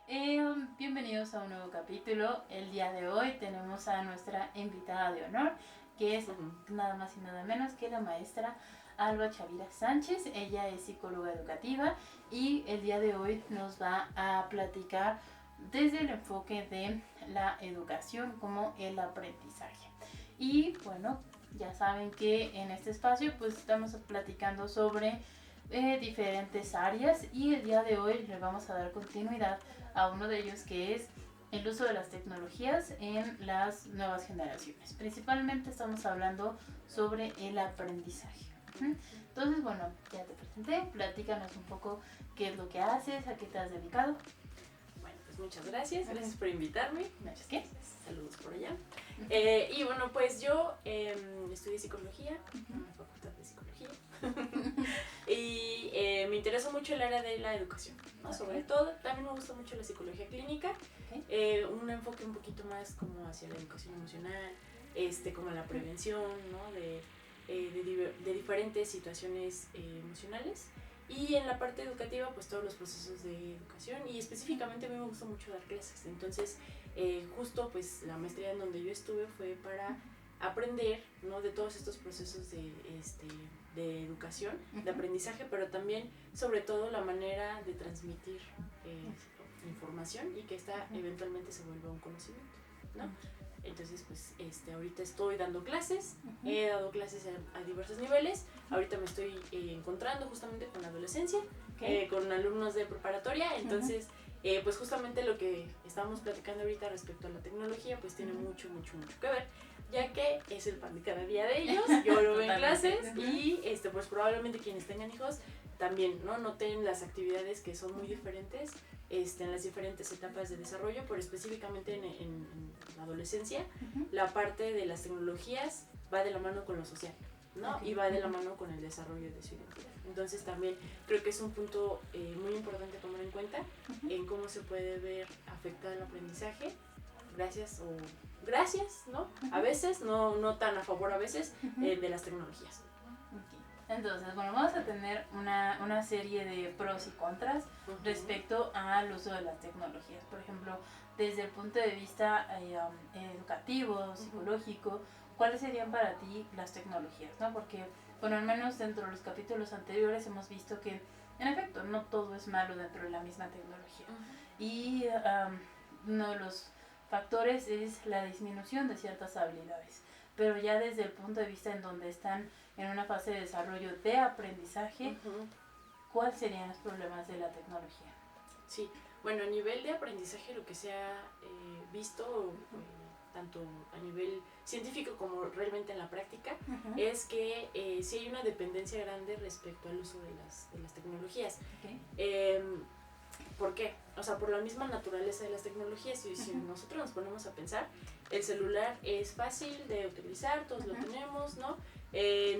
Bienvenidos a un nuevo capítulo. El día de hoy tenemos a nuestra invitada de honor, que es nada más y nada menos que la maestra Alba Chavira Sánchez. Ella es psicóloga educativa y el día de hoy nos va a platicar desde el enfoque de la educación como el aprendizaje. Y bueno, ya saben que en este espacio pues estamos platicando sobre diferentes áreas y el día de hoy le vamos a dar continuidad a uno de ellos, que es el uso de las tecnologías en las nuevas generaciones. Principalmente estamos hablando sobre el aprendizaje. Entonces, bueno, ya te presenté, platícanos un poco qué es lo que haces, a qué te has dedicado. Bueno, pues muchas gracias por invitarme. Gracias. ¿Qué? Saludos por allá. Y bueno, pues yo estudié psicología en la Facultad de Psicología y me interesa mucho el área de la educación, ¿no? Okay. Sobre todo, también me gusta mucho la psicología clínica, un enfoque un poquito más como hacia la educación emocional, como la prevención, ¿no? de diferentes situaciones emocionales. Y en la parte educativa, pues todos los procesos de educación, y específicamente a mí me gusta mucho dar clases. Entonces, justo pues la maestría en donde yo estuve fue para aprender, ¿no? De todos estos procesos de educación, de aprendizaje, pero también sobre todo la manera de transmitir información y que esta eventualmente se vuelva un conocimiento, ¿no? Entonces, pues, ahorita estoy dando clases, he dado clases a diversos niveles. Ahorita me estoy encontrando justamente con la adolescencia, con alumnos de preparatoria. Entonces, pues justamente lo que estamos platicando ahorita respecto a la tecnología, pues tiene mucho que ver, ya que es el pan de cada día de ellos. Yo lo veo en clases y pues probablemente quienes tengan hijos también, ¿no? Noten las actividades que son muy diferentes en las diferentes etapas de desarrollo, pero específicamente en la adolescencia, la parte de las tecnologías va de la mano con lo social, ¿no? Y va de la mano con el desarrollo de su identidad. Entonces también creo que es un punto muy importante tomar en cuenta en cómo se puede ver afectado el aprendizaje gracias, ¿no? A veces, no tan a favor a veces, de las tecnologías. Entonces, bueno, vamos a tener una serie de pros y contras respecto al uso de las tecnologías. Por ejemplo, desde el punto de vista educativo, psicológico, ¿cuáles serían para ti las tecnologías, ¿no? Porque, bueno, al menos dentro de los capítulos anteriores hemos visto que, en efecto, no todo es malo dentro de la misma tecnología. Y uno de los factores es la disminución de ciertas habilidades. Pero ya desde el punto de vista en donde están en una fase de desarrollo de aprendizaje, ¿cuáles serían los problemas de la tecnología? Sí, bueno, a nivel de aprendizaje lo que se ha visto, tanto a nivel científico como realmente en la práctica, es que sí hay una dependencia grande respecto al uso de las tecnologías. ¿Por qué? O sea, por la misma naturaleza de las tecnologías. Y si nosotros nos ponemos a pensar, el celular es fácil de utilizar, todos lo tenemos, ¿no?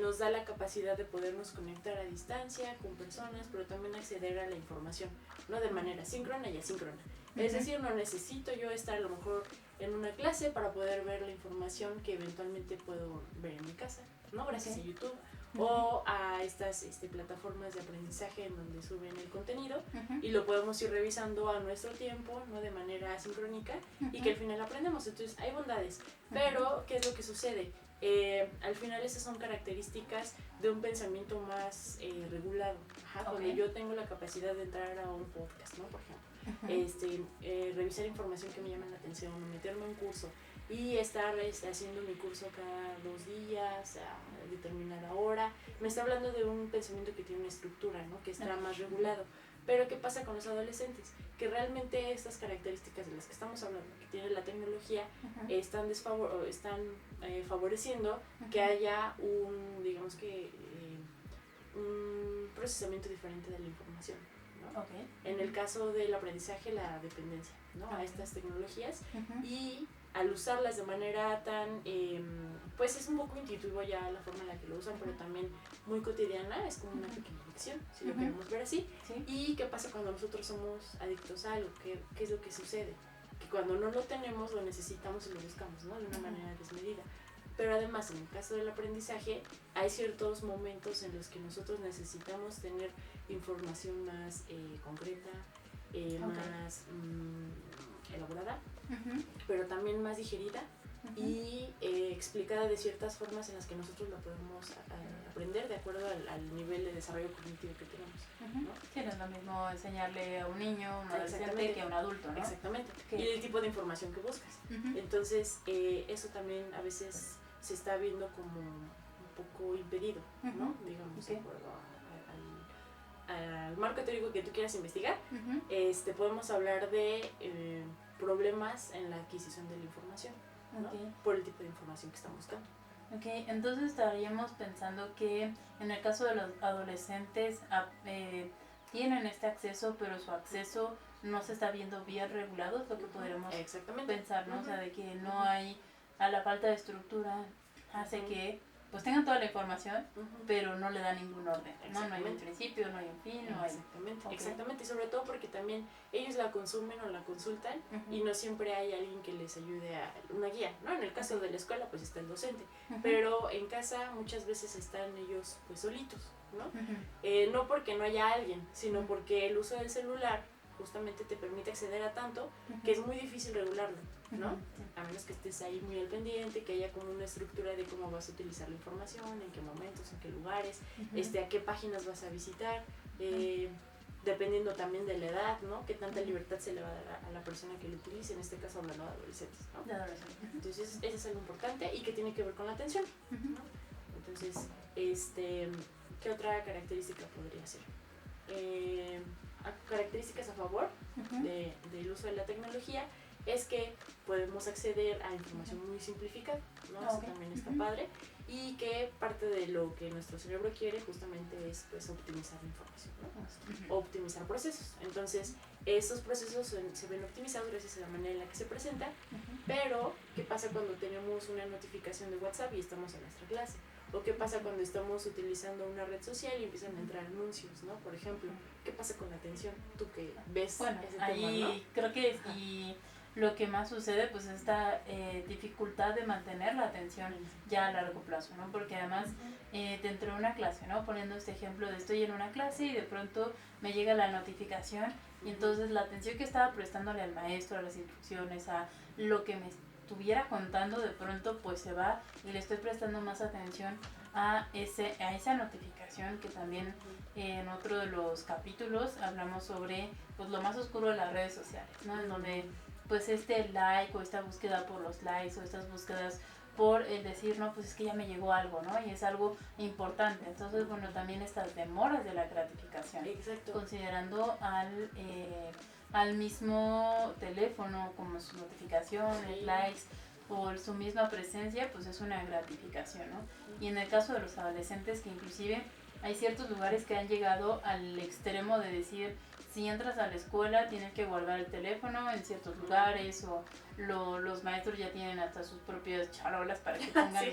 Nos da la capacidad de podernos conectar a distancia con personas, pero también acceder a la información, ¿no? De manera síncrona y asíncrona. Es decir, no necesito yo estar a lo mejor en una clase para poder ver la información que eventualmente puedo ver en mi casa, ¿no? Gracias a YouTube o a estas plataformas de aprendizaje en donde suben el contenido y lo podemos ir revisando a nuestro tiempo, ¿no? De manera asincrónica y que al final aprendemos. Entonces hay bondades, pero ¿qué es lo que sucede? Al final esas son características de un pensamiento más regulado. Cuando yo tengo la capacidad de entrar a un podcast, ¿no? Por ejemplo, revisar información que me llama la atención, meterme en un curso y estar haciendo mi curso cada 2 días a determinada hora, me está hablando de un pensamiento que tiene una estructura, ¿no? Que está más regulado. Pero ¿qué pasa con los adolescentes? Que realmente estas características de las que estamos hablando, que tiene la tecnología, están favoreciendo que haya un procesamiento diferente de la información, ¿no? En el caso del aprendizaje, la dependencia, ¿no? A estas tecnologías y al usarlas de manera tan, pues es un poco intuitivo ya la forma en la que lo usan, pero también muy cotidiana, es como una pequeña adicción, si lo queremos ver así. ¿Y qué pasa cuando nosotros somos adictos a algo? ¿Qué es lo que sucede? Que cuando no lo tenemos, lo necesitamos y lo buscamos, ¿no? De una manera desmedida. Pero además, en el caso del aprendizaje, hay ciertos momentos en los que nosotros necesitamos tener información más concreta, más elaborada, pero también más digerida y explicada de ciertas formas en las que nosotros la podemos aprender de acuerdo al nivel de desarrollo cognitivo que tenemos, ¿no? Sí, no es lo mismo enseñarle a un niño, a un adolescente, que a un adulto, ¿no? Exactamente. Okay. Y el tipo de información que buscas. Entonces, eso también a veces se está viendo como un poco impedido, ¿no? Digamos, de acuerdo al marco teórico que tú quieras investigar, podemos hablar de problemas en la adquisición de la información, ¿no? Por el tipo de información que están buscando. Ok, entonces estaríamos pensando que en el caso de los adolescentes tienen este acceso, pero su acceso no se está viendo bien regulado, es lo que podríamos pensar, ¿no? O sea, de que no hay, a la falta de estructura hace que pues tengan toda la información, pero no le da ningún orden, ¿no? No hay un principio, no hay un fin, no hay... Exactamente, y sobre todo porque también ellos la consumen o la consultan y no siempre hay alguien que les ayude a una guía, ¿no? En el caso de la escuela pues está el docente, pero en casa muchas veces están ellos pues solitos, ¿no? No porque no haya alguien, sino porque el uso del celular justamente te permite acceder a tanto que es muy difícil regularlo, ¿no? A menos que estés ahí muy al pendiente, que haya como una estructura de cómo vas a utilizar la información, en qué momentos, en qué lugares, a qué páginas vas a visitar, dependiendo también de la edad, ¿no? Qué tanta libertad se le va a dar a la persona que lo utilice, en este caso hablando de adolescentes, ¿no? Entonces, eso es algo importante y que tiene que ver con la atención, ¿no? Entonces, ¿qué otra característica podría ser? Características a favor del uso de la tecnología es que podemos acceder a información muy simplificada, ¿no? Eso también está padre, y que parte de lo que nuestro cerebro quiere justamente es pues optimizar la información, ¿no? Optimizar procesos. Entonces, esos procesos se ven optimizados gracias a la manera en la que se presenta, pero ¿qué pasa cuando tenemos una notificación de WhatsApp y estamos en nuestra clase? ¿O qué pasa cuando estamos utilizando una red social y empiezan a entrar anuncios, ¿no? Por ejemplo, ¿qué pasa con la atención? Tú que ves ese tema, ¿no? Creo que y lo que más sucede pues es esta dificultad de mantener la atención ya a largo plazo, ¿no? Porque además dentro de una clase, ¿no? Poniendo este ejemplo de estoy en una clase y de pronto me llega la notificación y entonces la atención que estaba prestándole al maestro, a las instrucciones, a lo que me estuviera contando, de pronto pues se va y le estoy prestando más atención a esa notificación, que también en otro de los capítulos hablamos sobre pues lo más oscuro de las redes sociales, ¿no? En donde pues este like o esta búsqueda por los likes o estas búsquedas por el decir, no, pues es que ya me llegó algo, ¿no? Y es algo importante. Entonces, bueno, también estas demoras de la gratificación. Exacto. Considerando al mismo teléfono como sus notificaciones, likes o su misma presencia, pues es una gratificación, ¿no? Y en el caso de los adolescentes, que inclusive hay ciertos lugares que han llegado al extremo de decir, si entras a la escuela tienes que guardar el teléfono en ciertos lugares, o los maestros ya tienen hasta sus propias charolas para que pongan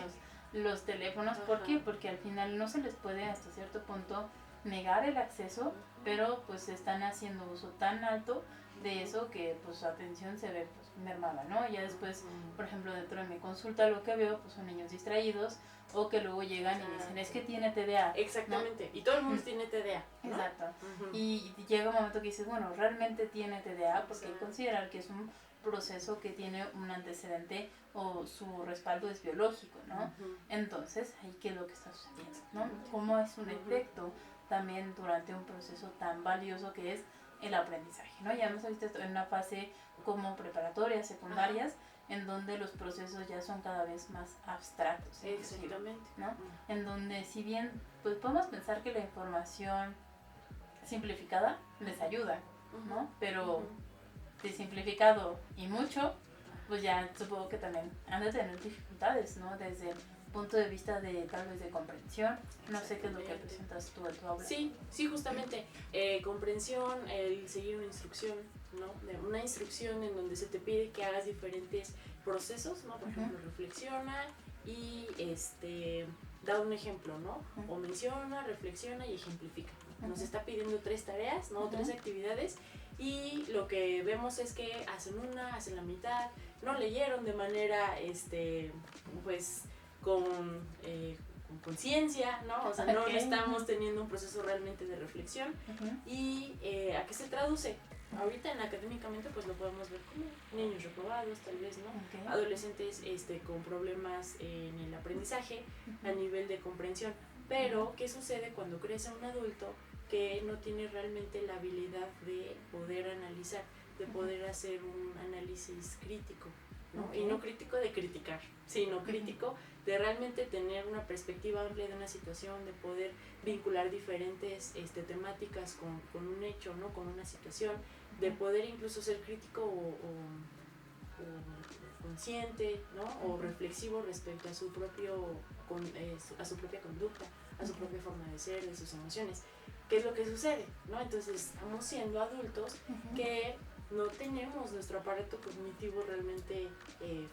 los teléfonos. ¿Por qué? Porque al final no se les puede hasta cierto punto negar el acceso, pero pues están haciendo uso tan alto de eso que pues su atención se ve pues mermada, ¿no? Ya después, por ejemplo, dentro de mi consulta lo que veo pues son niños distraídos, o que luego llegan y dicen, es que tiene TDA. Exactamente, ¿no? Y todo el mundo tiene TDA, ¿no? Exacto. Y llega un momento que dices, bueno, realmente tiene TDA, porque hay que considerar que es un proceso que tiene un antecedente o su respaldo es biológico, ¿no? Entonces, ahí qué es lo que está sucediendo, ¿no? Cómo es un efecto también durante un proceso tan valioso que es el aprendizaje, ¿no? Ya hemos visto esto en una fase como preparatorias, secundarias, en donde los procesos ya son cada vez más abstractos. Exactamente. ¿No? En donde si bien pues podemos pensar que la información simplificada les ayuda, ¿no? Pero de simplificado y mucho, pues ya supongo que también han de tener dificultades, ¿no? Desde el punto de vista de tal vez de comprensión. No sé qué es lo que presentas tú en tu aula. Sí, justamente comprensión, el seguir una instrucción, ¿no? Una instrucción en donde se te pide que hagas diferentes procesos, ¿no? Por ejemplo, reflexiona y da un ejemplo, ¿no? O menciona, reflexiona y ejemplifica. Nos está pidiendo 3 tareas, ¿no? 3 actividades, y lo que vemos es que hacen hacen la mitad, no leyeron de manera, pues, con conciencia, ¿no? O sea, no estamos teniendo un proceso realmente de reflexión. ¿Y a qué se traduce? ahorita académicamente pues lo podemos ver como niños reprobados, tal vez, ¿no? Okay. Adolescentes con problemas en el aprendizaje a nivel de comprensión. Pero, ¿qué sucede cuando crece un adulto que no tiene realmente la habilidad de poder analizar, de poder hacer un análisis crítico, ¿no? Okay. Y no crítico de criticar, sino crítico de realmente tener una perspectiva amplia de una situación, de poder vincular diferentes temáticas con un hecho, ¿no? Con una situación, de poder incluso ser crítico o consciente, ¿no? O reflexivo respecto a su propia conducta, a su propia forma de ser, de sus emociones. ¿Qué es lo que sucede? ¿No? Entonces estamos siendo adultos que no tenemos nuestro aparato cognitivo realmente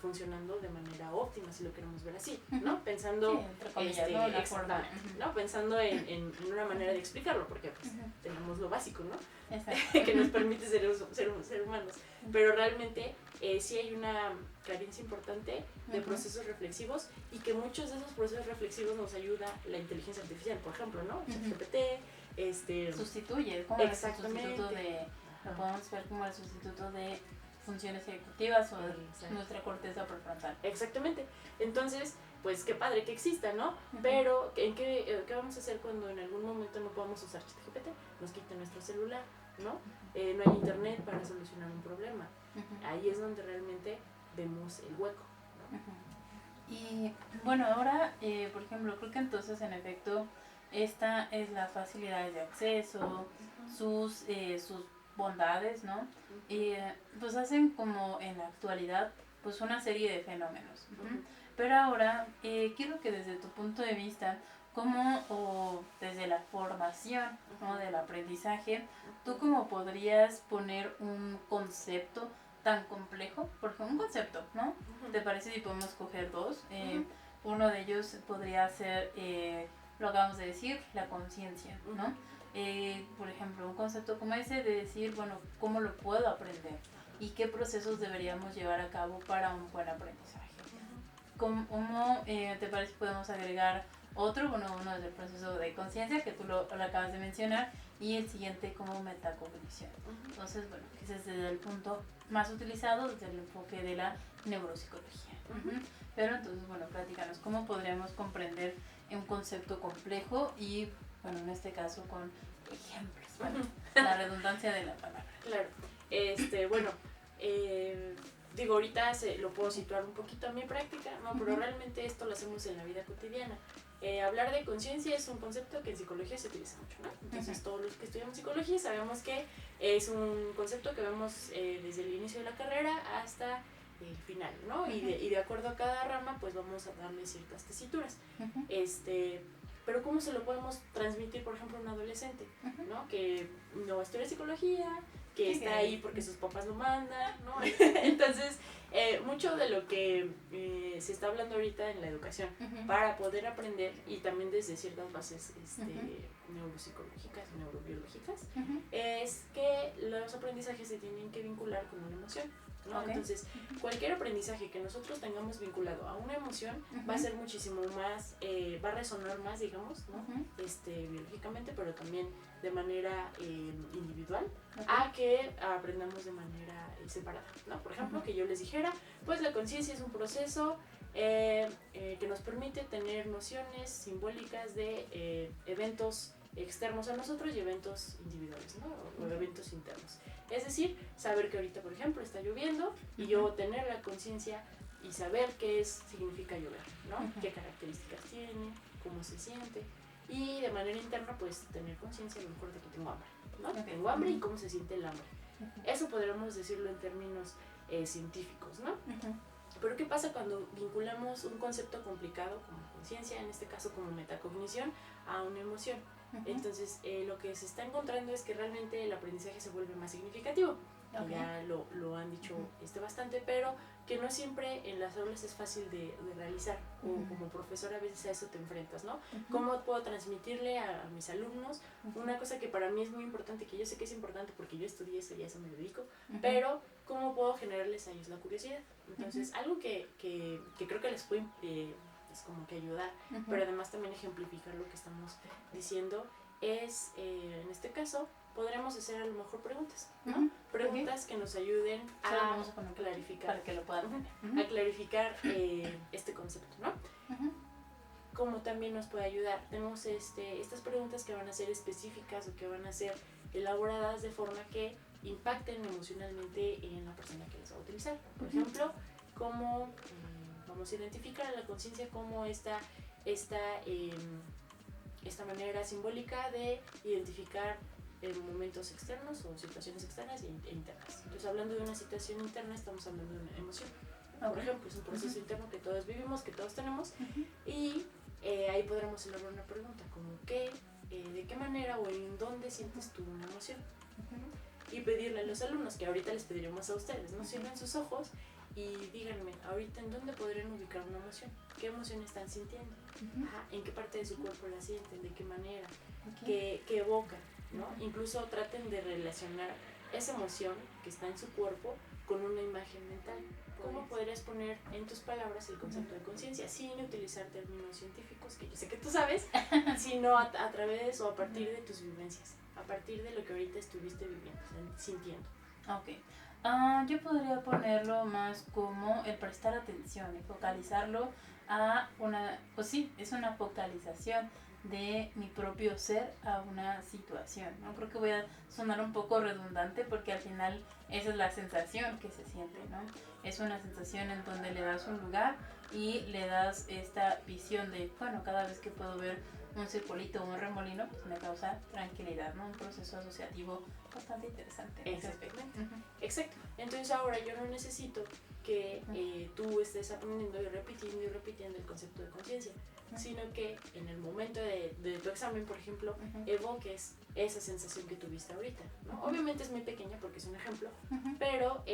funcionando de manera óptima, si lo queremos ver así, ¿no? Pensando, sí, entre comillas, ¿no? La forma. ¿no? Pensando en una manera de explicarlo, porque pues, tenemos lo básico, ¿no? Exacto. Que nos permite ser humanos. Pero realmente sí hay una carencia importante de procesos reflexivos, y que muchos de esos procesos reflexivos nos ayuda la inteligencia artificial, por ejemplo, ¿no? ChatGPT, sustituye, como el sustituto de, lo podemos ver como el sustituto de funciones ejecutivas o de nuestra corteza prefrontal. Exactamente. Entonces, pues qué padre que exista, ¿no? Pero, ¿qué vamos a hacer cuando en algún momento no podamos usar ChatGPT? Nos quiten nuestro celular, ¿no? No hay internet para solucionar un problema. Ahí es donde realmente vemos el hueco, ¿no? Y bueno, ahora, por ejemplo, creo que entonces en efecto esta es las facilidades de acceso, sus bondades, ¿no? Pues hacen como en la actualidad pues una serie de fenómenos. Pero ahora quiero que desde tu punto de vista, como o desde la formación, ¿no? Del aprendizaje, ¿tú cómo podrías poner un concepto tan complejo? Porque un concepto, ¿no? ¿Te parece si podemos coger dos? Uno de ellos podría ser, lo acabamos de decir, la conciencia, ¿no? Por ejemplo, un concepto como ese de decir, bueno, ¿cómo lo puedo aprender? ¿Y qué procesos deberíamos llevar a cabo para un buen aprendizaje? ¿Cómo te parece que podemos agregar otro? Bueno, uno es el proceso de conciencia, que tú lo acabas de mencionar, y el siguiente como metacognición. Entonces, bueno, ese es desde el punto más utilizado, desde el enfoque de la neuropsicología. Pero entonces, bueno, platícanos, ¿cómo podríamos comprender un concepto complejo y, bueno, en este caso con ejemplos, ¿vale? La redundancia de la palabra. Claro. Bueno, digo, ahorita lo puedo situar un poquito a mi práctica, ¿no? Pero realmente esto lo hacemos en la vida cotidiana. Hablar de conciencia es un concepto que en psicología se utiliza mucho, ¿no? Entonces, todos los que estudiamos psicología sabemos que es un concepto que vemos desde el inicio de la carrera hasta el final, ¿no? Y de acuerdo a cada rama, pues vamos a darle ciertas tesituras. Pero ¿cómo se lo podemos transmitir, por ejemplo, a un adolescente, ¿no? Que no estudia psicología, que está ahí porque sus papás lo mandan, ¿no? Entonces, mucho de lo que se está hablando ahorita en la educación para poder aprender, y también desde ciertas bases neuropsicológicas, neurobiológicas, es que los aprendizajes se tienen que vincular con una emoción, ¿no? Entonces, cualquier aprendizaje que nosotros tengamos vinculado a una emoción va a ser muchísimo más, va a resonar más, digamos, ¿no? Biológicamente, pero también de manera individual, a que aprendamos de manera separada, ¿no? Por ejemplo, que yo les dijera, pues la conciencia es un proceso que nos permite tener nociones simbólicas de eventos externos a nosotros y eventos individuales, ¿no? O eventos internos. Es decir, saber que ahorita, por ejemplo, está lloviendo y yo tener la conciencia y saber qué significa llover, ¿no? Qué características tiene, cómo se siente, y de manera interna, pues tener conciencia a lo mejor de que tengo hambre, ¿no? Tengo hambre y cómo se siente el hambre. Eso podríamos decirlo en términos científicos, ¿no? Pero ¿qué pasa cuando vinculamos un concepto complicado como conciencia, en este caso como metacognición, a una emoción? Entonces, lo que se está encontrando es que realmente el aprendizaje se vuelve más significativo. Ya lo han dicho bastante, pero que no siempre en las aulas es fácil de realizar, o como profesor a veces a eso te enfrentas, ¿no? ¿Cómo puedo transmitirle a mis alumnos una cosa que para mí es muy importante, que yo sé que es importante porque yo estudié eso y a eso me dedico, pero cómo puedo generarles a ellos la curiosidad? Entonces, algo que creo que les puede es como que ayudar, pero además también ejemplificar lo que estamos diciendo es, en este caso, podremos hacer a lo mejor preguntas, ¿no? Ujú. Preguntas que nos ayuden Se las a vamos a poner clarificar. para que lo puedan Ujú. ver. A clarificar este concepto, ¿no? Ujú. Como también nos puede ayudar. Tenemos estas preguntas que van a ser específicas o que van a ser elaboradas de forma que impacten emocionalmente en la persona que las va a utilizar. Por Ujú. ejemplo, cómo vamos a identificar a la conciencia como esta manera simbólica de identificar momentos externos o situaciones externas e internas. Entonces, hablando de una situación interna, estamos hablando de una emoción. Por ejemplo, es un proceso interno que todos vivimos, que todos tenemos, y ahí podremos elaborar una pregunta como de qué manera o en dónde sientes tú una emoción. Y pedirle a los alumnos, que ahorita les pediremos a ustedes, ¿no? Cierren sus ojos y díganme ahorita en dónde podrían ubicar una emoción, qué emoción están sintiendo, en qué parte de su cuerpo la sienten, de qué manera, qué evoca, ¿no? Incluso traten de relacionar esa emoción que está en su cuerpo con una imagen mental. ¿Cómo podrías poner en tus palabras el concepto de conciencia sin utilizar términos científicos, que yo sé que tú sabes, sino a través o a partir de tus vivencias, a partir de lo que ahorita estuviste viviendo, sintiendo? Ok. Yo podría ponerlo más como el prestar atención y focalizarlo a una, pues sí, es una focalización de mi propio ser a una situación, ¿no? Creo que voy a sonar un poco redundante porque al final esa es la sensación que se siente, ¿no? Es una sensación en donde le das un lugar y le das esta visión de, bueno, cada vez que puedo ver un circulito o un remolino, pues me causa tranquilidad, ¿no? Un proceso asociativo bastante interesante en ese aspecto. Exacto. Entonces ahora yo no necesito que tú estés aprendiendo y repitiendo el concepto de conciencia, sino que en el momento de tu examen, por ejemplo, evoques esa sensación que tuviste ahorita, ¿no? Obviamente es muy pequeña porque es un ejemplo, pero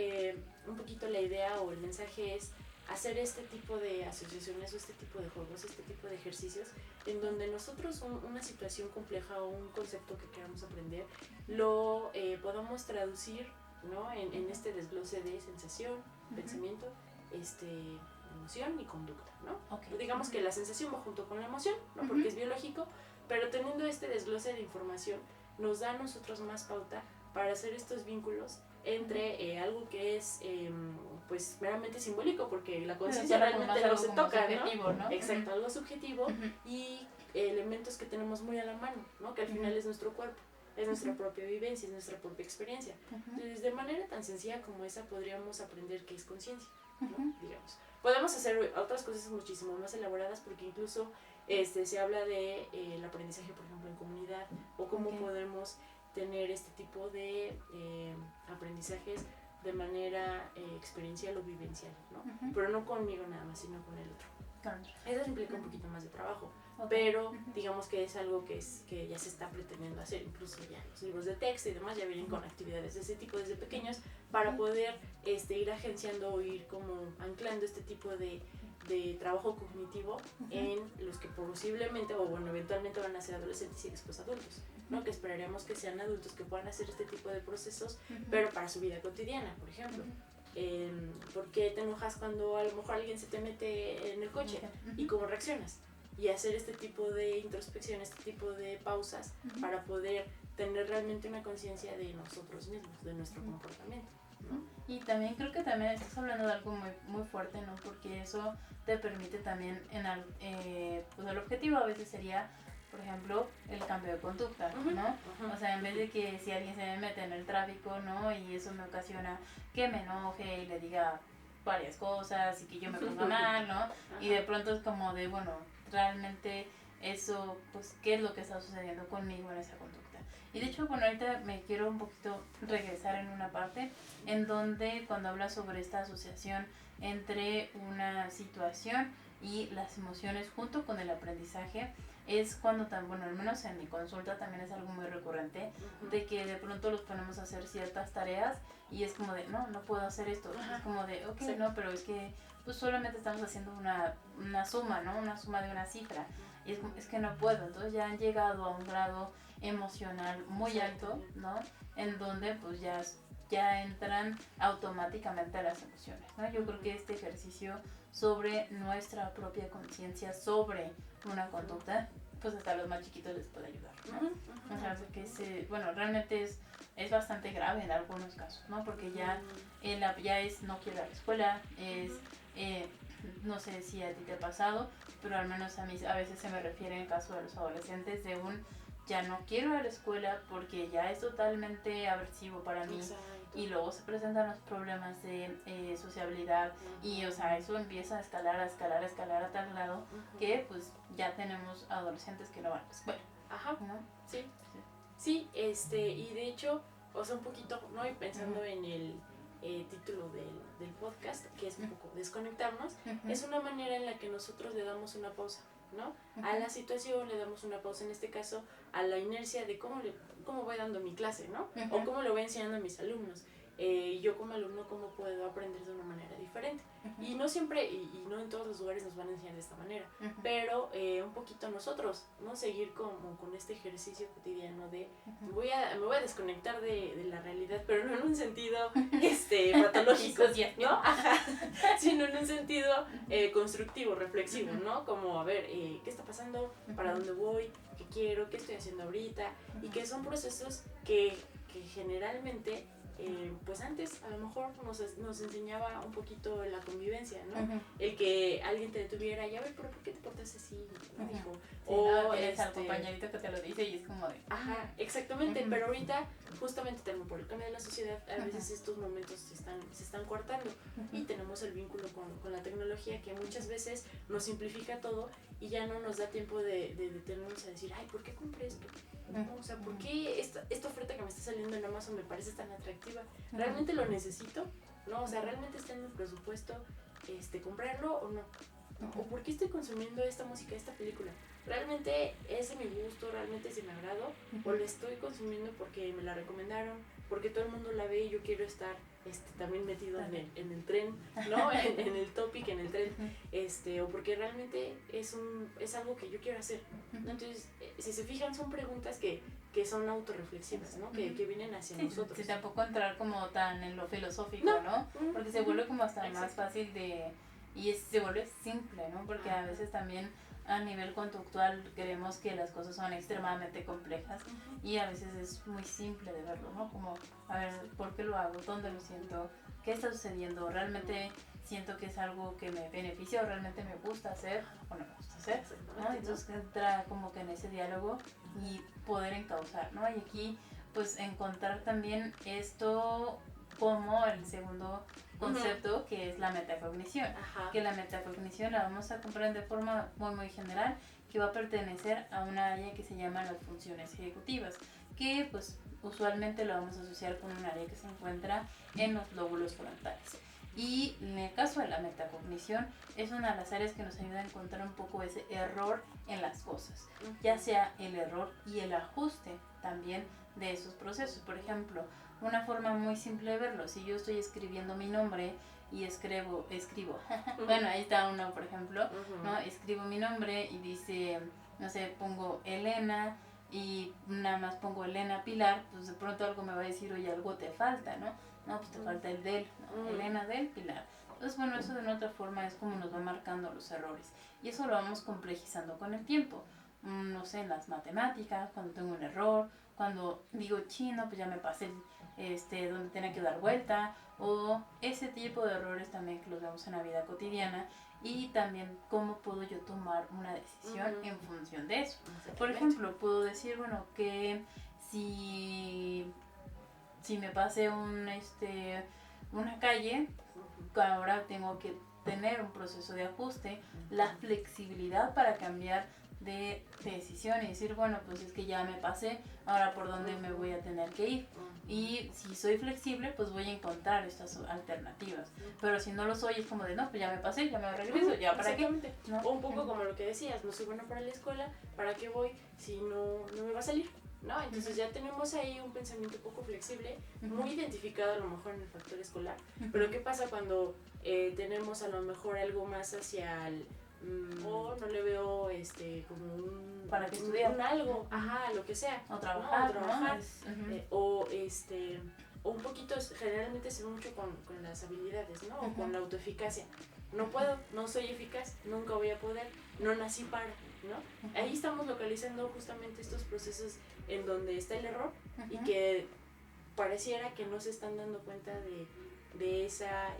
un poquito la idea o el mensaje es hacer este tipo de asociaciones o este tipo de juegos, este tipo de ejercicios en donde nosotros una situación compleja o un concepto que queramos aprender lo podamos traducir, ¿no? en este desglose de sensación, pensamiento, emoción y conducta, ¿no? Okay. Digamos que la sensación va junto con la emoción, ¿no? Porque es biológico, pero teniendo este desglose de información nos da a nosotros más pauta para hacer estos vínculos entre algo que es pues meramente simbólico, porque la conciencia realmente no se toca, ¿no? Exacto, algo subjetivo y elementos que tenemos muy a la mano, ¿no? Que al final es nuestro cuerpo, es nuestra propia vivencia, es nuestra propia experiencia. Entonces, de manera tan sencilla como esa podríamos aprender qué es conciencia, ¿no? Digamos. Podemos hacer otras cosas muchísimo más elaboradas porque incluso se habla de el aprendizaje, por ejemplo, en comunidad o cómo podemos tener este tipo de aprendizajes de manera experiencial o vivencial, ¿no? Pero no conmigo nada más, sino con el otro. Eso implica un poquito más de trabajo, pero digamos que es algo que ya se está pretendiendo hacer, incluso ya los libros de texto y demás ya vienen con actividades de ese tipo desde pequeños para poder ir agenciando o ir como anclando este tipo de trabajo cognitivo en los que posiblemente o bueno eventualmente van a ser adolescentes y después adultos, ¿no? Que esperaríamos que sean adultos que puedan hacer este tipo de procesos pero para su vida cotidiana, por ejemplo. ¿Por qué te enojas cuando a lo mejor alguien se te mete en el coche? ¿Y cómo reaccionas? Y hacer este tipo de introspección, este tipo de pausas para poder tener realmente una conciencia de nosotros mismos, de nuestro comportamiento, ¿no? Y también creo que también estás hablando de algo muy, muy fuerte, ¿no? Porque eso te permite también, pues el objetivo a veces sería, por ejemplo, el cambio de conducta, ¿no? O sea, en vez de que si alguien se me mete en el tráfico, ¿no? Y eso me ocasiona que me enoje y le diga varias cosas y que yo me ponga mal, ¿no? Y de pronto es como de, bueno, realmente eso, pues, ¿qué es lo que está sucediendo conmigo en esa conducta? Y de hecho, bueno, ahorita me quiero un poquito regresar en una parte en donde cuando hablas sobre esta asociación entre una situación y las emociones junto con el aprendizaje, es cuando bueno, al menos en mi consulta también es algo muy recurrente, de que de pronto los ponemos a hacer ciertas tareas y es como de, no puedo hacer esto, es como de, ok, no, pero es que pues solamente estamos haciendo una suma, ¿no? Una suma de una cifra, y es que no puedo, entonces ya han llegado a un grado emocional muy alto, ¿no? En donde pues ya entran automáticamente las emociones, ¿no? Yo creo que este ejercicio sobre nuestra propia conciencia, sobre una conducta, pues hasta a los más chiquitos les puede ayudar, ¿no? Ujú, ujú. O sea, que bueno, realmente es bastante grave en algunos casos, ¿no? Porque ya, ya es no quiero ir a la escuela, es, no sé si a ti te ha pasado, pero al menos a mí a veces se me refiere en el caso de los adolescentes de un ya no quiero ir a la escuela porque ya es totalmente aversivo para mí. Exacto. Y luego se presentan los problemas de sociabilidad y, o sea, eso empieza a escalar a tal lado que pues ya tenemos adolescentes que no van a la escuela, Ajá, ¿no? sí. Sí, y de hecho, o sea, un poquito, ¿no? Y pensando en el título del podcast, que es un poco desconectarnos, es una manera en la que nosotros le damos una pausa, ¿no? A la situación le damos una pausa, en este caso, a la inercia de cómo voy dando mi clase, ¿no? O cómo lo voy enseñando a mis alumnos. Yo como alumno, cómo puedo aprender de una manera diferente. Y no siempre, y no en todos los lugares nos van a enseñar de esta manera, pero un poquito nosotros, ¿no? Seguir como con este ejercicio cotidiano de me voy a desconectar de la realidad, pero no en un sentido patológico, ¿no? Ajá, sino en un sentido constructivo, reflexivo, ¿no? Como, a ver, ¿qué está pasando? ¿Para dónde voy? ¿Qué quiero? ¿Qué estoy haciendo ahorita? Y que son procesos que generalmente pues antes a lo mejor nos enseñaba un poquito la convivencia, ¿no? El que alguien te detuviera y a ver, pero ¿por qué te portas así? ¿No? Dijo. Sí, o tienes al compañerito que te lo dice y es como de... Ajá, exactamente, pero ahorita justamente también por el cambio de la sociedad a veces estos momentos se están cortando y tenemos el vínculo con la tecnología que muchas veces nos simplifica todo y ya no nos da tiempo de detenernos a decir, ay, ¿por qué compré esto? ¿No? O sea, ¿por qué esta oferta que me está saliendo en Amazon me parece tan atractiva? ¿Realmente lo necesito? ¿No? O sea, ¿realmente está en mi presupuesto comprarlo o no? ¿O por qué estoy consumiendo esta música, esta película? ¿Realmente es de mi gusto? ¿Realmente es de mi agrado? ¿O la estoy consumiendo porque me la recomendaron? Porque todo el mundo la ve y yo quiero estar también metido en el tren, ¿no? en el topic, en el tren, o porque realmente es algo que yo quiero hacer, ¿no? Entonces, si se fijan, son preguntas que son autorreflexivas, ¿no? Que vienen hacia nosotros. Sí, tampoco entrar como tan en lo filosófico, ¿no? Porque se vuelve como hasta más fácil se vuelve simple, ¿no? Porque a veces también a nivel conductual creemos que las cosas son extremadamente complejas y a veces es muy simple de verlo, ¿no? Como, a ver, ¿por qué lo hago? ¿Dónde lo siento? ¿Qué está sucediendo? ¿Realmente siento que es algo que me beneficia o realmente me gusta hacer o no me gusta hacer? ¿No? Entonces entra como que en ese diálogo y poder encauzar, ¿no? Y aquí pues encontrar también esto como el segundo concepto, que es la metacognición. Que la metacognición la vamos a comprender de forma muy muy general, que va a pertenecer a una área que se llama las funciones ejecutivas, que pues usualmente lo vamos a asociar con un área que se encuentra en los lóbulos frontales. Y en el caso de la metacognición es una de las áreas que nos ayuda a encontrar un poco ese error en las cosas, ya sea el error y el ajuste también de esos procesos. Por ejemplo, una forma muy simple de verlo, si yo estoy escribiendo mi nombre y escribo bueno, ahí está uno, por ejemplo, ¿no? Escribo mi nombre y dice, no sé, pongo Elena y nada más pongo Elena Pilar, pues de pronto algo me va a decir, oye, algo te falta, ¿no? No, pues te falta el del, ¿no? Elena del Pilar. Entonces, bueno, eso de una otra forma es como nos va marcando los errores. Y eso lo vamos complejizando con el tiempo. No sé, en las matemáticas, cuando tengo un error, cuando digo chino, pues ya me pasé donde tenía que dar vuelta, o ese tipo de errores también que los vemos en la vida cotidiana, y también cómo puedo yo tomar una decisión en función de eso. Por ejemplo, puedo decir, bueno, que si me pasé una calle, ahora tengo que tener un proceso de ajuste, la flexibilidad para cambiar de decisión y decir, bueno, pues es que ya me pasé, ahora por dónde me voy a tener que ir. Y si soy flexible, pues voy a encontrar estas alternativas. Pero si no lo soy, es como de, no, pues ya me pasé, ya me regreso, ya para qué. ¿No? O un poco como lo que decías, no soy buena para la escuela, ¿para qué voy si no me va a salir? ¿No? Entonces ya tenemos ahí un pensamiento poco flexible, muy identificado a lo mejor en el factor escolar. Pero ¿qué pasa cuando tenemos a lo mejor algo más hacia el... o no le veo como un... para que estudiar. Un algo, ajá, lo que sea. O trabajar, ¿no? O un poquito, generalmente se ve mucho con las habilidades, ¿no? O con la autoeficacia. No puedo, no soy eficaz, nunca voy a poder, no nací para, ¿no? Ahí estamos localizando justamente estos procesos en donde está el error y que pareciera que no se están dando cuenta de esa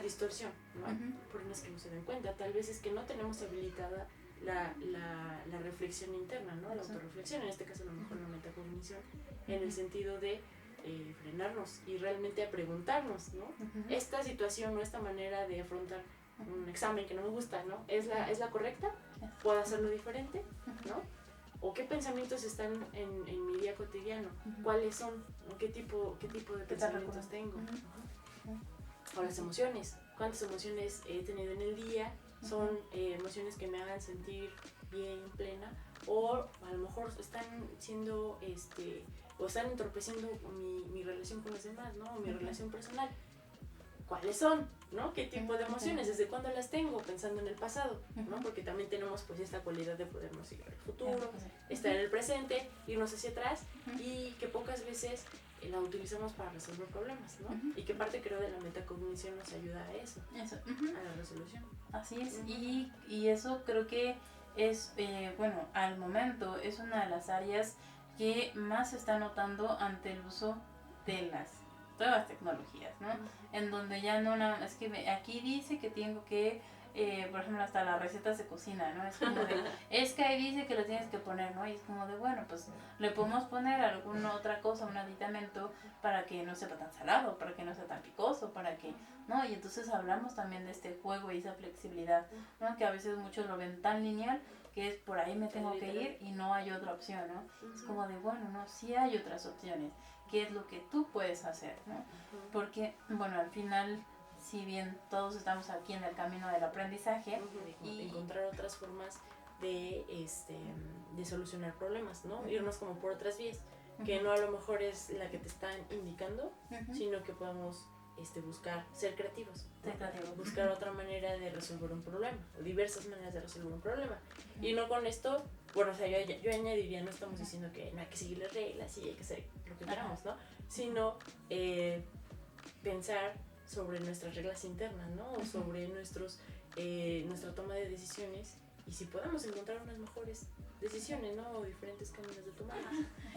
distorsión, ¿no? Por no es que no se den cuenta, tal vez es que no tenemos habilitada la reflexión interna, ¿no? La autorreflexión, en este caso a lo mejor la metacognición, en el sentido de frenarnos y realmente a preguntarnos, ¿no? Esta situación o esta manera de afrontar un examen que no me gusta, ¿no? ¿Es la correcta? ¿Puedo hacerlo diferente? ¿No? ¿O qué pensamientos están en mi día cotidiano? ¿Cuáles son? ¿Qué tipo de pensamientos tengo? O las emociones. ¿Cuántas emociones he tenido en el día? ¿Son emociones que me hagan sentir bien, plena? O a lo mejor están siendo, o están entorpeciendo mi relación con los demás, ¿no? O mi relación personal. ¿Cuáles son? ¿No? ¿Qué tipo de emociones? ¿Desde cuándo las tengo? Pensando en el pasado, ¿no? Porque también tenemos pues esta cualidad de podernos ir al futuro, estar en el presente, irnos hacia atrás y que pocas veces la utilizamos para resolver problemas, ¿no? Y que parte creo de la metacognición nos ayuda a eso. A la resolución. Así es, y eso creo que es, bueno, al momento es una de las áreas que más se está notando ante el uso de las nuevas tecnologías, ¿no? En donde ya no nada, es que aquí dice que tengo que, por ejemplo, hasta las recetas de cocina, ¿no? Es como de, es que ahí dice que lo tienes que poner, ¿no? Y es como de, bueno, pues le podemos poner alguna otra cosa, un aditamento para que no sepa tan salado, para que no sea tan picoso, para que, ¿no? Y entonces hablamos también de este juego y esa flexibilidad, ¿no? Que a veces muchos lo ven tan lineal que es por ahí me tengo que ir y no hay otra opción, ¿no? Es como de, bueno, no, sí hay otras opciones. ¿Qué es lo que tú puedes hacer, ¿no? Porque, bueno, al final, si bien todos estamos aquí en el camino del aprendizaje y encontrar otras formas de solucionar problemas, ¿no? Irnos como por otras vías, que no a lo mejor es la que te están indicando, sino que podamos buscar ser creativos, buscar otra manera de resolver un problema, o diversas maneras de resolver un problema. Y no con esto, bueno, o sea, yo añadiría, no estamos diciendo que no hay que seguir las reglas y hay que hacer lo que queramos, ¿no? Sino pensar sobre nuestras reglas internas, ¿no? O sobre nuestra toma de decisiones y si podemos encontrar unas mejores decisiones, ¿no? O diferentes caminos de tomar.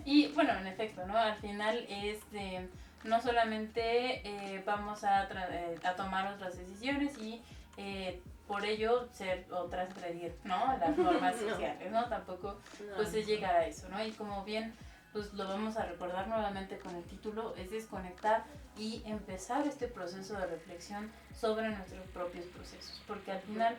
Y bueno, en efecto, ¿no? Al final no solamente vamos a tomar otras decisiones y por ello ser o transgredir, ¿no? Las normas sociales, ¿no? Tampoco pues es llegar a eso, ¿no? Y como bien pues lo vamos a recordar nuevamente con el título, es desconectar y empezar este proceso de reflexión sobre nuestros propios procesos, porque al final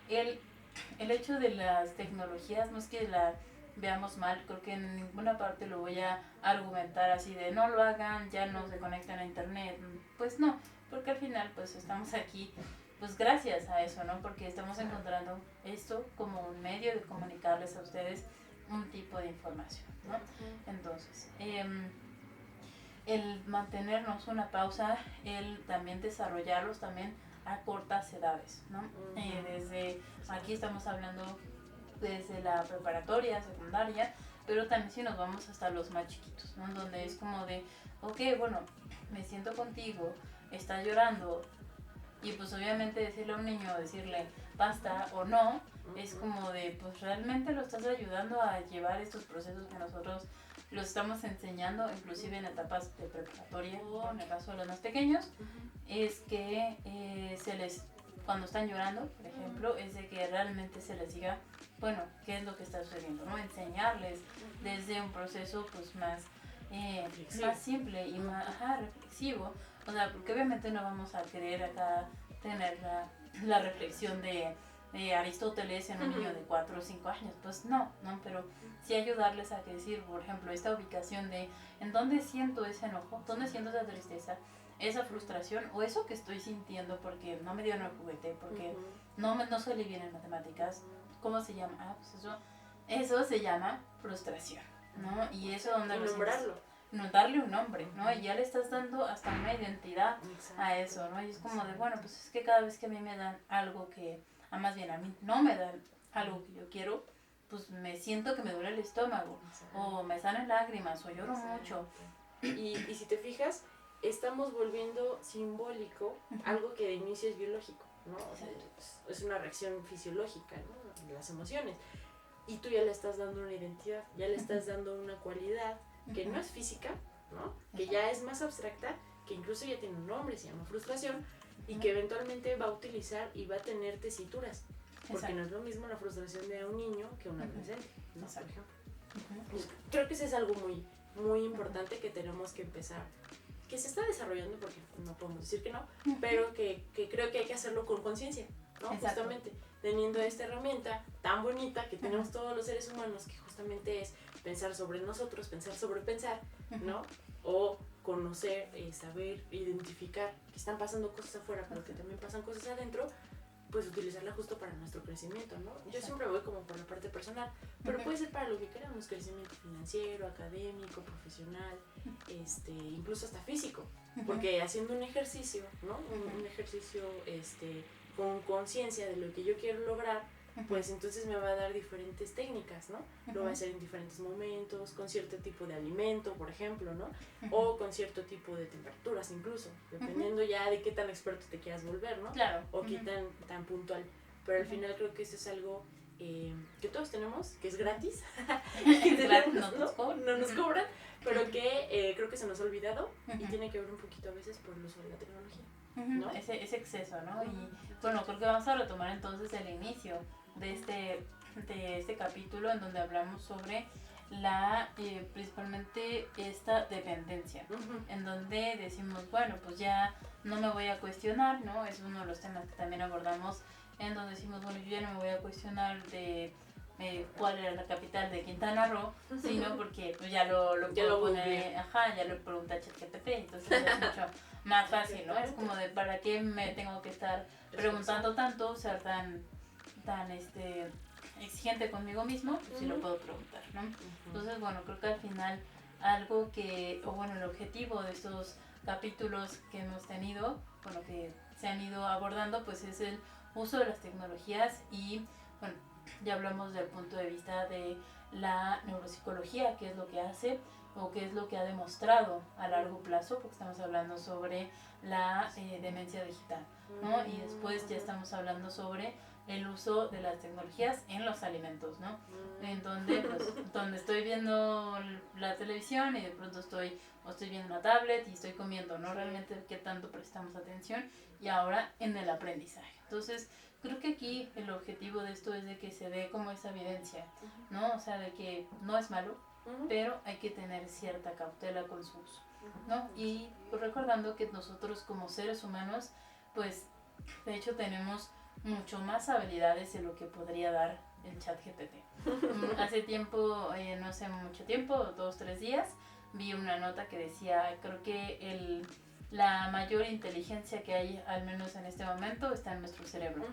el hecho de las tecnologías no es que la veamos mal, creo que en ninguna parte lo voy a argumentar así de no lo hagan, ya no se conectan a internet, pues no, porque al final pues estamos aquí pues gracias a eso, ¿no? Porque estamos encontrando esto como un medio de comunicarles a ustedes un tipo de información, ¿no? Entonces, el mantenernos una pausa, el también desarrollarlos también a cortas edades, ¿no? Desde aquí estamos hablando desde la preparatoria, secundaria, pero también si nos vamos hasta los más chiquitos, ¿no? Donde es como de, ok, bueno, me siento contigo, está llorando, y pues obviamente decirle a un niño, decirle basta o no, es como de, pues realmente lo estás ayudando a llevar estos procesos que nosotros los estamos enseñando, inclusive en etapas de preparatoria o en el caso de los más pequeños, es que cuando están llorando, por ejemplo, es de que realmente se les diga, bueno, qué es lo que está sucediendo, ¿no? Enseñarles desde un proceso pues más simple y más reflexivo, o sea, porque obviamente no vamos a querer acá tener la reflexión de Aristóteles en un niño de 4 o 5 años, pues no, pero sí ayudarles a decir, por ejemplo, esta ubicación de en dónde siento ese enojo, dónde siento esa tristeza, esa frustración o eso que estoy sintiendo porque no me dieron el juguete, porque no salí bien en matemáticas. ¿Cómo se llama? Pues eso se llama frustración, ¿no? Y eso donde lo nombrarlo. No, darle un nombre, ¿no? Y ya le estás dando hasta una identidad a eso, ¿no? Y es como de, bueno, pues es que cada vez que a mí me dan algo que, más bien a mí no me dan algo que yo quiero, pues me siento que me duele el estómago, o me salen lágrimas, o lloro mucho. Y si te fijas, estamos volviendo simbólico algo que de inicio es biológico, ¿no? O sea, es una reacción fisiológica, ¿no? De las emociones. Y tú ya le estás dando una identidad, ya le estás dando una cualidad que no es física, ¿no? Que ya es más abstracta, que incluso ya tiene un nombre, se llama frustración, y que eventualmente va a utilizar y va a tener tesituras. Porque no es lo mismo la frustración de un niño que un adolescente, ¿no? Por ejemplo. Pues creo que eso es algo muy, muy importante que tenemos que empezar, que se está desarrollando, porque no podemos decir que no, pero que creo que hay que hacerlo con conciencia, ¿no? Justamente teniendo esta herramienta tan bonita que tenemos todos los seres humanos, que justamente es pensar sobre nosotros, pensar sobre pensar, ¿no? O conocer, saber, identificar que están pasando cosas afuera, pero que también pasan cosas adentro, pues utilizarla justo para nuestro crecimiento, ¿no? Yo siempre voy como por la parte personal, pero puede ser para lo que queramos, crecimiento financiero, académico, profesional, incluso hasta físico, porque haciendo un ejercicio, ¿no? Un ejercicio con conciencia de lo que yo quiero lograr, pues entonces me va a dar diferentes técnicas, ¿no? Lo va a hacer en diferentes momentos, con cierto tipo de alimento, por ejemplo, ¿no? O con cierto tipo de temperaturas incluso, dependiendo ya de qué tan experto te quieras volver, ¿no? Claro. O qué tan puntual. Pero al final creo que eso es algo que todos tenemos, que es gratis, que tenemos, no nos cobran, pero que creo que se nos ha olvidado y tiene que ver un poquito a veces por el uso de la tecnología, ¿no? Ese exceso, ¿no? Y bueno, creo que vamos a retomar entonces el inicio de este capítulo en donde hablamos sobre principalmente esta dependencia, en donde decimos, bueno, pues ya no me voy a cuestionar, ¿no? Es uno de los temas que también abordamos, en donde decimos, bueno, yo ya no me voy a cuestionar de cuál era la capital de Quintana Roo, sino porque pues ya lo puedo poner, ya lo pregunta ChatGPT, entonces es mucho más fácil, ¿no? Es como de, ¿para qué me tengo que estar preguntando tanto, ser tan exigente conmigo mismo? Pues sí lo puedo preguntar, ¿no? Entonces, bueno, creo que al final el objetivo de estos capítulos que hemos tenido, bueno, que se han ido abordando, pues es el uso de las tecnologías y, bueno, ya hablamos del punto de vista de la neuropsicología, qué es lo que hace o qué es lo que ha demostrado a largo plazo, porque estamos hablando sobre la demencia digital, ¿no? Y después ya estamos hablando sobre el uso de las tecnologías en los alimentos, ¿no? En donde, pues, donde estoy viendo la televisión y de pronto estoy viendo una tablet y estoy comiendo, ¿no? Realmente qué tanto prestamos atención, y ahora en el aprendizaje. Entonces, creo que aquí el objetivo de esto es de que se dé como esa evidencia, ¿no? O sea, de que no es malo, pero hay que tener cierta cautela con su uso, ¿no? Y pues recordando que nosotros como seres humanos, pues, de hecho tenemos mucho más habilidades de lo que podría dar el ChatGPT. Hace tiempo, no hace mucho tiempo, 2 o 3 días, vi una nota que decía, creo que la mayor inteligencia que hay, al menos en este momento, está en nuestro cerebro.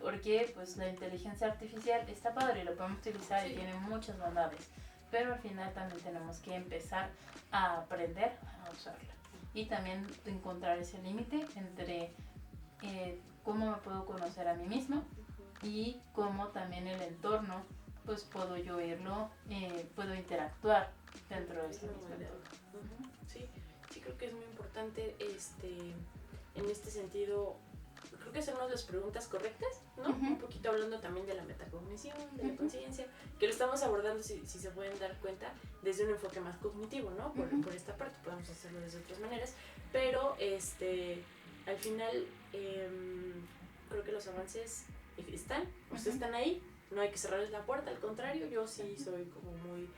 Porque pues la inteligencia artificial está padre y lo podemos utilizar y tiene muchas bondades. Pero al final también tenemos que empezar a aprender a usarla. Y también encontrar ese límite entre cómo me puedo conocer a mí mismo y cómo también el entorno, pues puedo yo puedo interactuar dentro de este mismo entorno. Sí, creo que es muy importante en este sentido, creo que hacernos las preguntas correctas, ¿no? Un poquito hablando también de la metacognición, de la conciencia, que lo estamos abordando, si se pueden dar cuenta, desde un enfoque más cognitivo, ¿no? Por esta parte, podemos hacerlo de otras maneras, pero al final creo que los avances están ahí, no hay que cerrarles la puerta, al contrario, yo sí soy como muy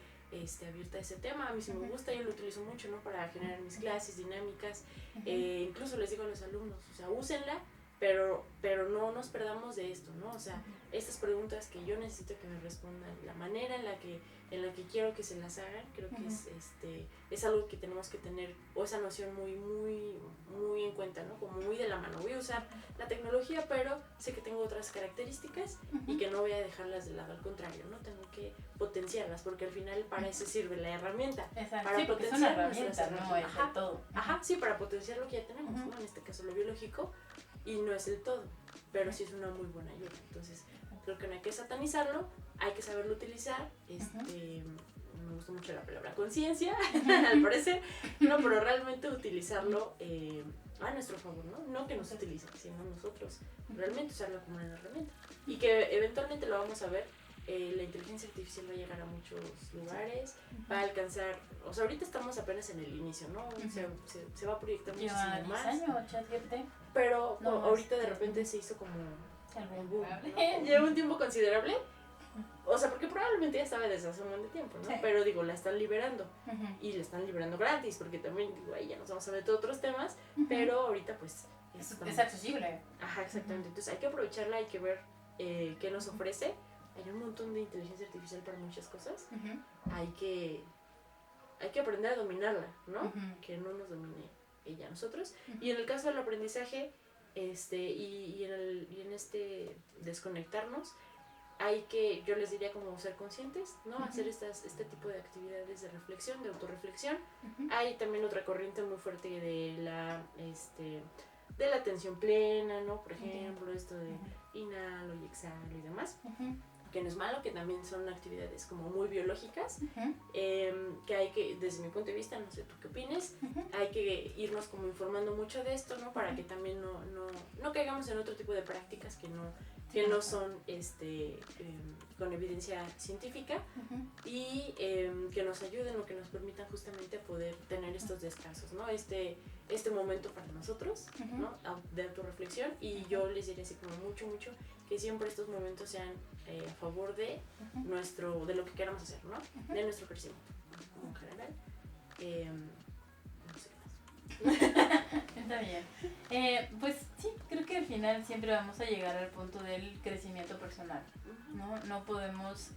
abierta a ese tema, a mí sí me gusta, yo lo utilizo mucho, ¿no? Para generar mis clases, dinámicas, incluso les digo a los alumnos, o sea, úsenla, pero no nos perdamos de esto, ¿no? O sea, estas preguntas que yo necesito que me respondan, la manera en la que quiero que se las hagan, creo que es algo que tenemos que tener, o esa noción muy, muy, muy en cuenta, ¿no? Como muy de la mano. Voy a usar la tecnología, pero sé que tengo otras características y que no voy a dejarlas de lado, al contrario, ¿no? Tengo que potenciarlas, porque al final para eso sirve la herramienta. Exacto. Para sí, porque potenciar es una herramienta, no es el todo. Sí, para potenciar lo que ya tenemos, ¿no? En este caso lo biológico, y no es el todo, pero sí es una muy buena ayuda. Entonces, creo que no hay que satanizarlo, hay que saberlo utilizar. Me gustó mucho la palabra conciencia, al parecer, no, pero realmente utilizarlo a nuestro favor, ¿no? No que nos utilicen, sino nosotros realmente usarlo como una herramienta. Y que eventualmente lo vamos a ver, la inteligencia artificial va a llegar a muchos lugares, va a alcanzar, o sea, ahorita estamos apenas en el inicio, ¿no? Se va a proyectar muchísimo más. ¿Lleva 10 años ChatGPT? Pero No, ahorita de repente se hizo como algo un boom, increíble. ¿no? Lleva un tiempo considerable. O sea, porque probablemente ya estaba desde hace un montón de tiempo, ¿no? Sí. Pero digo, la están liberando. Ujú. Y la están liberando gratis, porque también, digo, ahí ya nos vamos a meter a otros temas. Ujú. Pero ahorita, pues, Es accesible. Ajá, exactamente. Ujú. Entonces hay que aprovecharla, hay que ver qué nos ofrece. Hay un montón de inteligencia artificial para muchas cosas. Ujú. Hay que aprender a dominarla, ¿no? Ujú. Que no nos domine ella a nosotros. Ujú. Y en el caso del aprendizaje, y en este desconectarnos, hay que, yo les diría como ser conscientes, ¿no? Ujú. Hacer este tipo de actividades de reflexión, de autorreflexión. Ujú. Hay también otra corriente muy fuerte de la atención plena, ¿no? Por ejemplo, esto de inhalo y exhalo y demás, Ujú. que no es malo, que también son actividades como muy biológicas, Ujú. que hay que, desde mi punto de vista, no sé tú qué opines, Ujú. hay que irnos como informando mucho de esto, ¿no? Para que también no caigamos en otro tipo de prácticas que no son con evidencia científica y que nos ayuden o que nos permitan justamente poder tener estos descansos, ¿no? Este momento para nosotros, ¿no? De autorreflexión, y yo les diría así como mucho que siempre estos momentos sean a favor de de lo que queramos hacer, ¿no? De nuestro crecimiento, como en general. No sé qué más. Está bien. Pues sí, creo que al final siempre vamos a llegar al punto del crecimiento personal, ¿no? No podemos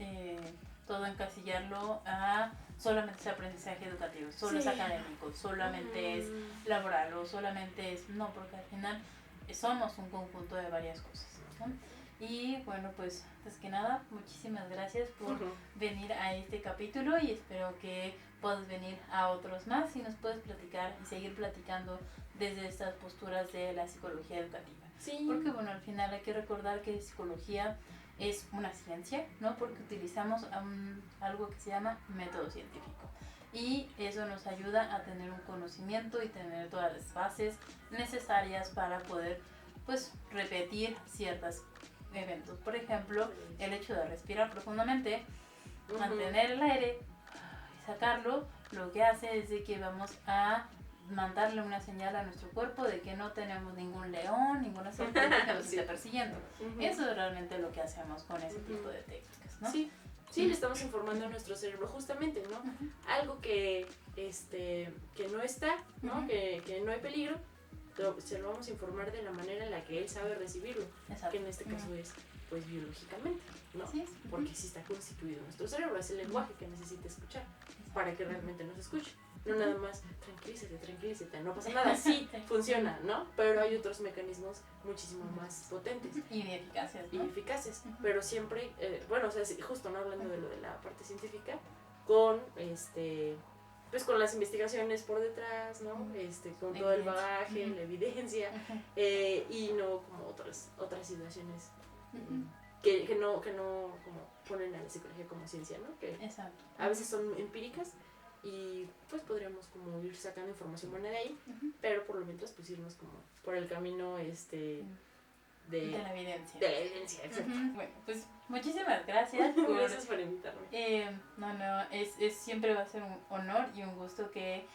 todo encasillarlo a solamente es aprendizaje educativo, solo es académico, solamente es laboral o solamente es... No, porque al final somos un conjunto de varias cosas, ¿no? Y bueno, pues que nada, muchísimas gracias por venir a este capítulo y espero que puedas venir a otros más y nos puedes platicar y seguir platicando desde estas posturas de la psicología educativa. Sí. Porque bueno, al final hay que recordar que psicología es una ciencia, ¿no? Porque utilizamos algo que se llama método científico. Y eso nos ayuda a tener un conocimiento y tener todas las bases necesarias para poder, pues, repetir ciertos eventos. Por ejemplo, el hecho de respirar profundamente, mantener el aire y sacarlo, lo que hace es de que vamos a mandarle una señal a nuestro cuerpo de que no tenemos ningún león, ninguna serpiente que nos esté persiguiendo. Eso es realmente lo que hacemos con ese tipo de técnicas, ¿no? Sí, le estamos informando a nuestro cerebro justamente, ¿no? Algo que no está, ¿no? Que no hay peligro, se lo vamos a informar de la manera en la que él sabe recibirlo. Exacto. Que en este caso es, pues, biológicamente, ¿no? Sí. Porque sí está constituido nuestro cerebro, es el lenguaje que necesita escuchar para que realmente nos escuche. No nada más, tranquilízate, no pasa nada, sí funciona, ¿no? Pero hay otros mecanismos muchísimo más potentes. Y eficaces, ¿no? Y eficaces, pero siempre, bueno, o sea, justo no hablando de lo de la parte científica, con pues con las investigaciones por detrás, ¿no? Con todo el bagaje, la evidencia, y no como otras situaciones que no como ponen a la psicología como ciencia, ¿no? Que exacto. A veces son empíricas y pues podríamos como ir sacando información buena de ahí, pero por lo menos pues irnos como por el camino de la evidencia. De la evidencia, exacto. Bueno, pues muchísimas gracias. Gracias por invitarme. Siempre va a ser un honor y un gusto que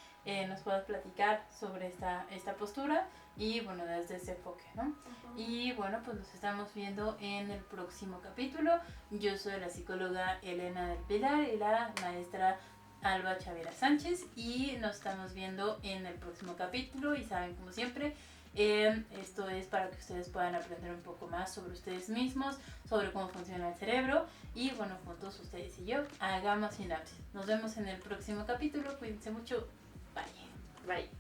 nos puedas platicar sobre esta postura y bueno, desde ese enfoque, ¿no? Y bueno, pues nos estamos viendo en el próximo capítulo. Yo soy la psicóloga Elena del Pilar y la maestra Alba Chavira Sánchez y nos estamos viendo en el próximo capítulo y saben, como siempre, esto es para que ustedes puedan aprender un poco más sobre ustedes mismos, sobre cómo funciona el cerebro y bueno, juntos ustedes y yo hagamos sinapsis. Nos vemos en el próximo capítulo, cuídense mucho, bye. Bye.